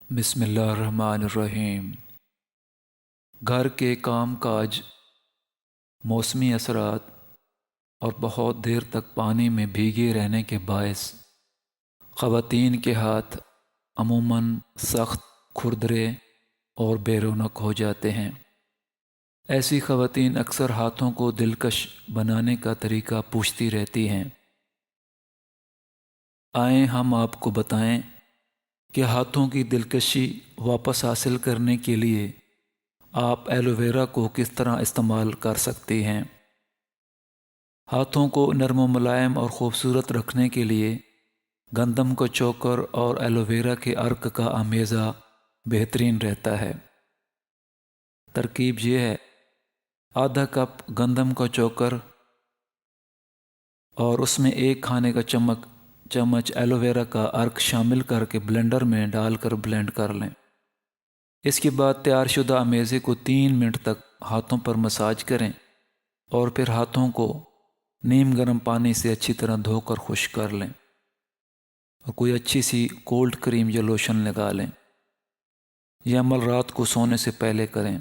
بسم اللہ الرحمن الرحیم۔ گھر کے کام کاج، موسمی اثرات اور بہت دیر تک پانی میں بھیگے رہنے کے باعث خواتین کے ہاتھ عموماً سخت، کھردرے اور بے رونق ہو جاتے ہیں۔ ایسی خواتین اکثر ہاتھوں کو دلکش بنانے کا طریقہ پوچھتی رہتی ہیں۔ آئیں ہم آپ کو بتائیں کہ ہاتھوں کی دلکشی واپس حاصل کرنے کے لیے آپ ایلو ویرا کو کس طرح استعمال کر سکتی ہیں۔ ہاتھوں کو نرم و ملائم اور خوبصورت رکھنے کے لیے گندم کا چوکر اور ایلو ویرا کے عرق کا آمیزہ بہترین رہتا ہے۔ ترکیب یہ ہے: آدھا کپ گندم کا چوکر اور اس میں 1 کھانے کا چمچ ایلو ویرا کا عرق شامل کر کے بلینڈر میں ڈال کر بلینڈ کر لیں۔ اس کے بعد تیار شدہ امیزے کو 3 منٹ تک ہاتھوں پر مساج کریں اور پھر ہاتھوں کو نیم گرم پانی سے اچھی طرح دھو کر خشک کر لیں اور کوئی اچھی سی کولڈ کریم یا لوشن لگا لیں۔ یہ عمل رات کو سونے سے پہلے کریں۔